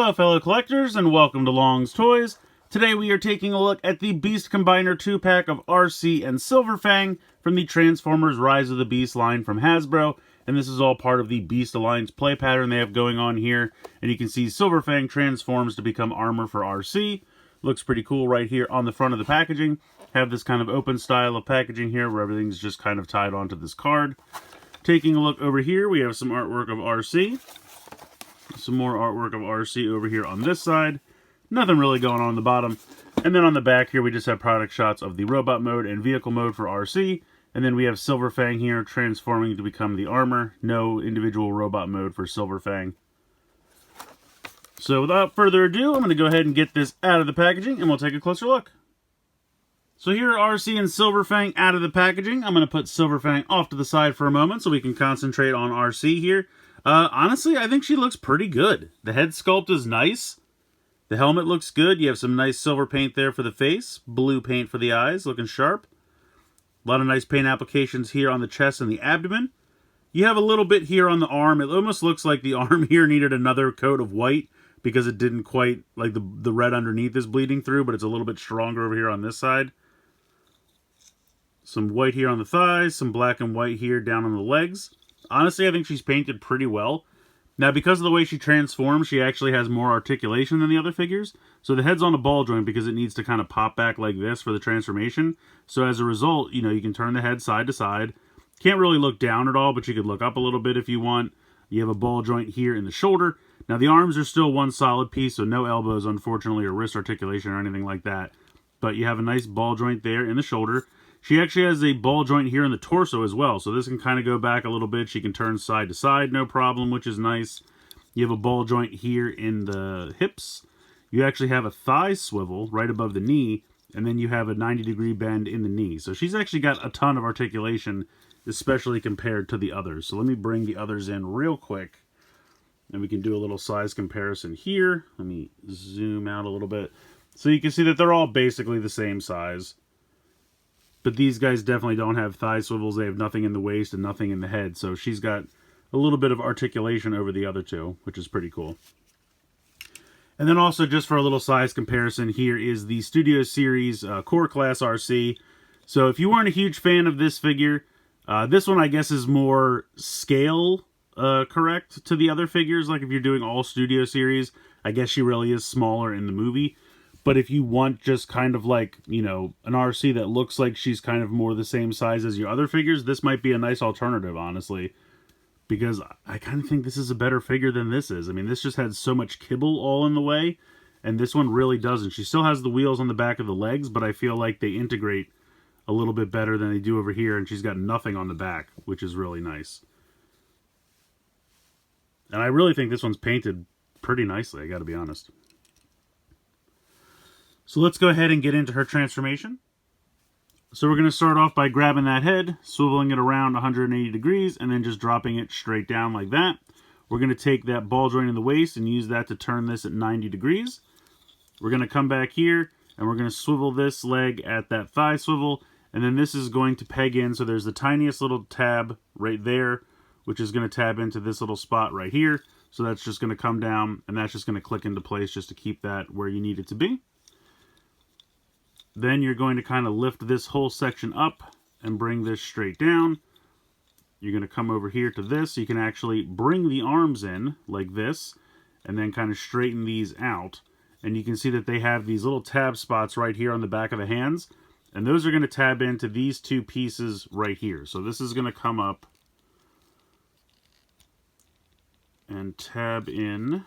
Hello fellow collectors and welcome to Long's Toys. Today we are taking a look at the Beast Combiner 2-pack of Arcee and SILVERFANG from the Transformers Rise of the Beast line from Hasbro. And this is all part of the Beast Alliance play pattern they have going on here. And you can see SILVERFANG transforms to become armor for Arcee. Looks pretty cool right here on the front of the packaging. Have this kind of open style of packaging here where everything's just kind of tied onto this card. Taking a look over here, we have some artwork of Arcee. Some more artwork of Arcee over here on this side. Nothing really going on the bottom. And then on the back here, we just have product shots of the robot mode and vehicle mode for Arcee. And then we have SILVERFANG here transforming to become the armor. No individual robot mode for SILVERFANG. So without further ado, I'm going to go ahead and get this out of the packaging and we'll take a closer look. So here are Arcee and SILVERFANG out of the packaging. I'm going to put SILVERFANG off to the side for a moment so we can concentrate on Arcee here. Honestly, I think she looks pretty good. The head sculpt is nice. The helmet looks good. You have some nice silver paint there for the face. Blue paint for the eyes, looking sharp. A lot of nice paint applications here on the chest and the abdomen. You have a little bit here on the arm. It almost looks like the arm here needed another coat of white because it didn't quite, like the red underneath is bleeding through, but it's a little bit stronger over here on this side. Some white here on the thighs, some black and white here down on the legs. Honestly, I think she's painted pretty well. Now, because of the way she transforms, she actually has more articulation than the other figures. So the head's on a ball joint because it needs to kind of pop back like this for the transformation. So as a result, you know, you can turn the head side to side. Can't really look down at all, but you could look up a little bit if you want. You have a ball joint here in the shoulder. Now, the arms are still one solid piece, so no elbows, unfortunately, or wrist articulation or anything like that. But you have a nice ball joint there in the shoulder. She actually has a ball joint here in the torso as well, so this can kind of go back a little bit. She can turn side to side, no problem, which is nice. You have a ball joint here in the hips. You actually have a thigh swivel right above the knee, and then you have a 90-degree bend in the knee. So she's actually got a ton of articulation, especially compared to the others. So let me bring the others in real quick, and we can do a little size comparison here. Let me zoom out a little bit. So you can see that they're all basically the same size. But these guys definitely don't have thigh swivels. They have nothing in the waist and nothing in the head. So she's got a little bit of articulation over the other two, which is pretty cool. And then also, just for a little size comparison, here is the Studio Series Core Class Arcee. So if you weren't a huge fan of this figure, this one I guess is more scale correct to the other figures. Like if you're doing all Studio Series, I guess she really is smaller in the movie. But if you want just kind of like, you know, an Arcee that looks like she's kind of more the same size as your other figures, this might be a nice alternative, honestly. Because I kind of think this is a better figure than this is. I mean, this just had so much kibble all in the way, and this one really doesn't. She still has the wheels on the back of the legs, but I feel like they integrate a little bit better than they do over here, and she's got nothing on the back, which is really nice. And I really think this one's painted pretty nicely, I gotta be honest. So let's go ahead and get into her transformation. So we're going to start off by grabbing that head, swiveling it around 180 degrees, and then just dropping it straight down like that. We're going to take that ball joint in the waist and use that to turn this at 90 degrees. We're going to come back here, and we're going to swivel this leg at that thigh swivel, and then this is going to peg in, so there's the tiniest little tab right there, which is going to tab into this little spot right here. So that's just going to come down, and that's just going to click into place just to keep that where you need it to be. Then you're going to kind of lift this whole section up and bring this straight down. You're going to come over here to this. You can actually bring the arms in like this and then kind of straighten these out. And you can see that they have these little tab spots right here on the back of the hands. And those are going to tab into these two pieces right here. So this is going to come up and tab in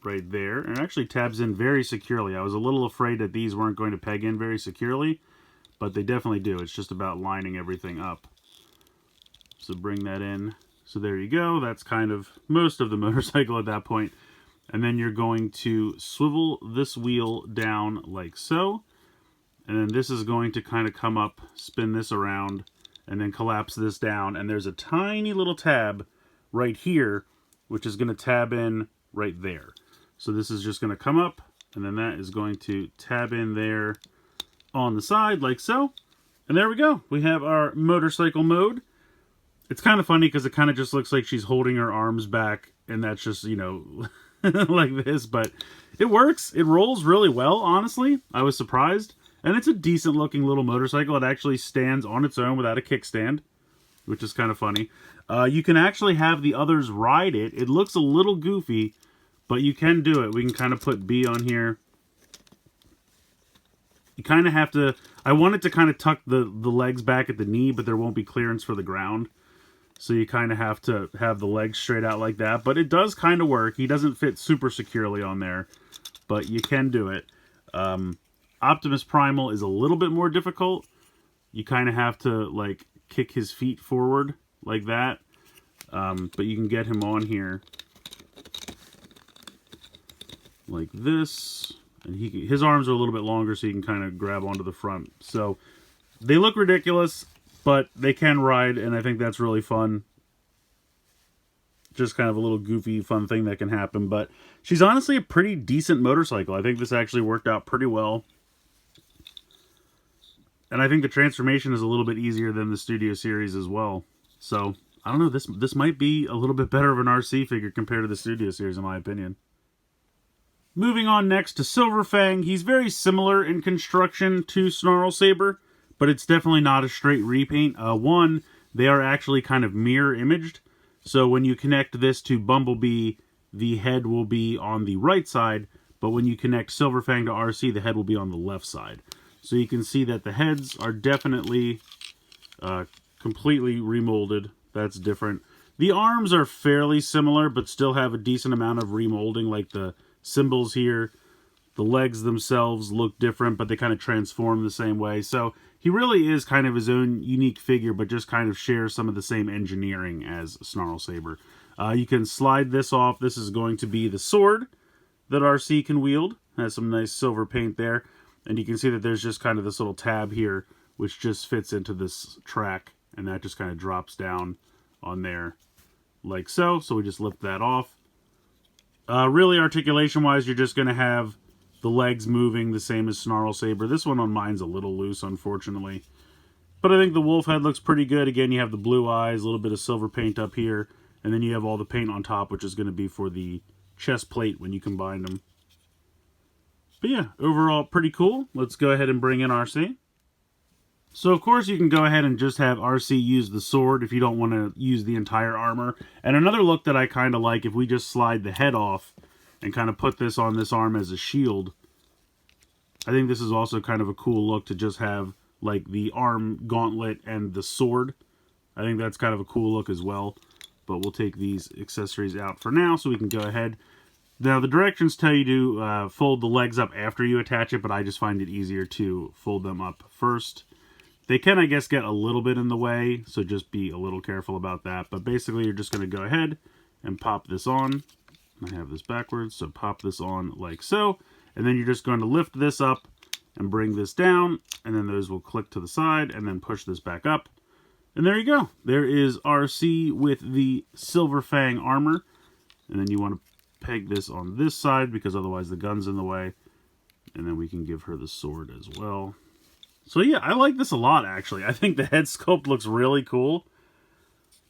right there, and it actually tabs in very securely. I was a little afraid that these weren't going to peg in very securely, but they definitely do. It's just about lining everything up. So bring that in. So there you go. That's kind of most of the motorcycle at that point. And then you're going to swivel this wheel down like so. And then this is going to kind of come up, spin this around, and then collapse this down. And there's a tiny little tab right here, which is going to tab in right there. So this is just going to come up, and then that is going to tab in there on the side, like so. And there we go. We have our motorcycle mode. It's kind of funny because it kind of just looks like she's holding her arms back, and that's just, you know, like this, but it works. It rolls really well, honestly. I was surprised. And it's a decent looking little motorcycle. It actually stands on its own without a kickstand, which is kind of funny. You can actually have the others ride it. It looks a little goofy, but you can do it. We can kind of put B on here. You kind of have to... I want it to kind of tuck the legs back at the knee, but there won't be clearance for the ground. So you kind of have to have the legs straight out like that. But it does kind of work. He doesn't fit super securely on there, but you can do it. Optimus Primal is a little bit more difficult. You kind of have to, like, kick his feet forward like that. But you can get him on here like this. And his arms are a little bit longer, so you can kind of grab onto the front. So they look ridiculous, but they can ride, and I think that's really fun. Just kind of a little goofy, fun thing that can happen. But she's honestly a pretty decent motorcycle. I think this actually worked out pretty well. And I think the transformation is a little bit easier than the Studio Series as well. So, I don't know, this might be a little bit better of an Arcee figure compared to the Studio Series, in my opinion. Moving on next to SILVERFANG. He's very similar in construction to Snarl Saber, but it's definitely not a straight repaint. One, they are actually kind of mirror imaged. So when you connect this to Bumblebee, the head will be on the right side, but when you connect SILVERFANG to Arcee, the head will be on the left side. So you can see that the heads are definitely completely remolded. That's different. The arms are fairly similar, but still have a decent amount of remolding, like the symbols here. The legs themselves look different, but they kind of transform the same way. So he really is kind of his own unique figure, but just kind of shares some of the same engineering as Snarl Saber. You can slide this off. This is going to be the sword that Arcee can wield. Has some nice silver paint there. And you can see that there's just kind of this little tab here, which just fits into this track. And that just kind of drops down on there like so. So we just lift that off. Really, articulation-wise, you're just going to have the legs moving the same as Snarl Saber. This one on mine's a little loose, unfortunately. But I think the wolf head looks pretty good. Again, you have the blue eyes, a little bit of silver paint up here. And then you have all the paint on top, which is going to be for the chest plate when you combine them. But yeah, overall, pretty cool. Let's go ahead and bring in Arcee. So, of course, you can go ahead and just have Arcee use the sword if you don't want to use the entire armor. And another look that I kind of like, if we just slide the head off and kind of put this on this arm as a shield, I think this is also kind of a cool look to just have, like, the arm gauntlet and the sword. I think that's kind of a cool look as well. But we'll take these accessories out for now so we can go ahead. Now, the directions tell you to fold the legs up after you attach it, but I just find it easier to fold them up first. They can, I guess, get a little bit in the way, so just be a little careful about that. But basically, you're just going to go ahead and pop this on. I have this backwards, so pop this on like so. And then you're just going to lift this up and bring this down, and then those will click to the side, and then push this back up. And there you go. There is Arcee with the SILVERFANG armor. And then you want to peg this on this side because otherwise the gun's in the way. And then we can give her the sword as well. So yeah, I like this a lot, actually. I think the head sculpt looks really cool.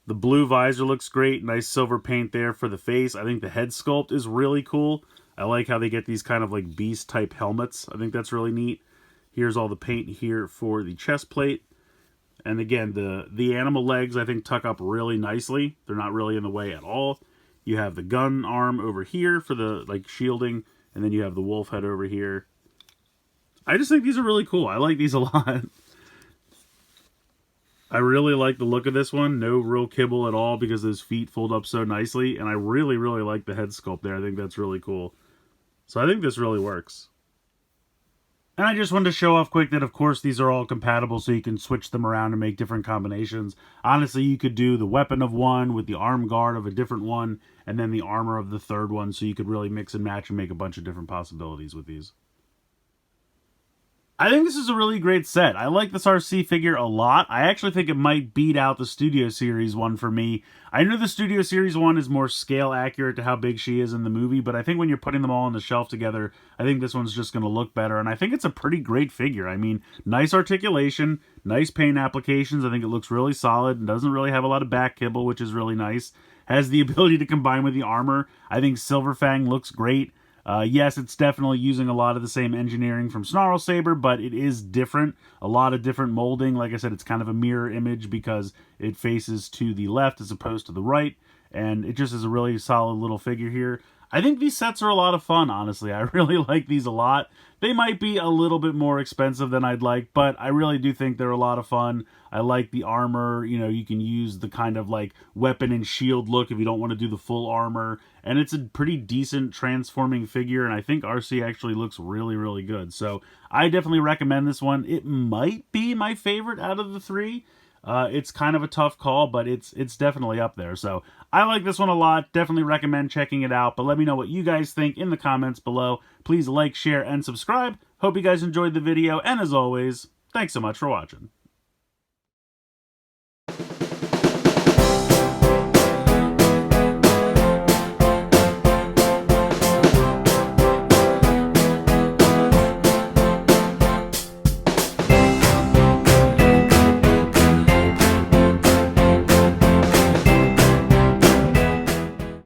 The blue visor looks great. Nice silver paint there for the face. I think the head sculpt is really cool. I like how they get these kind of like beast-type helmets. I think that's really neat. Here's all the paint here for the chest plate. And again, the animal legs, I think, tuck up really nicely. They're not really in the way at all. You have the gun arm over here for the, like, shielding. And then you have the wolf head over here. I just think these are really cool. I like these a lot. I really like the look of this one. No real kibble at all because those feet fold up so nicely. And I really, really like the head sculpt there. I think that's really cool. So I think this really works. And I just wanted to show off quick that, of course, these are all compatible, so you can switch them around and make different combinations. Honestly, you could do the weapon of one with the arm guard of a different one, and then the armor of the third one, so you could really mix and match and make a bunch of different possibilities with these. I think this is a really great set. I like this Arcee figure a lot. I actually think it might beat out the Studio Series one for me. I know the Studio Series one is more scale accurate to how big she is in the movie, but I think when you're putting them all on the shelf together, I think this one's just going to look better, and I think it's a pretty great figure. I mean, nice articulation, nice paint applications. I think it looks really solid and doesn't really have a lot of back kibble, which is really nice. has the ability to combine with the armor. I think Silverfang looks great. Yes, it's definitely using a lot of the same engineering from Snarl Saber, but it is different. A lot of different molding. Like I said, it's kind of a mirror image because it faces to the left as opposed to the right. And it just is a really solid little figure here. I think these sets are a lot of fun, honestly. I really like these a lot. They might be a little bit more expensive than I'd like, but I really do think they're a lot of fun. I like the armor. You know, you can use the kind of like weapon and shield look if you don't want to do the full armor. And it's a pretty decent transforming figure, and I think Arcee actually looks really, really good. So I definitely recommend this one. It might be my favorite out of the three. It's kind of a tough call, but it's definitely up there. So I like this one a lot. Definitely recommend checking it out. But let me know what you guys think in the comments below. Please like, share, and subscribe. Hope you guys enjoyed the video. And as always, thanks so much for watching.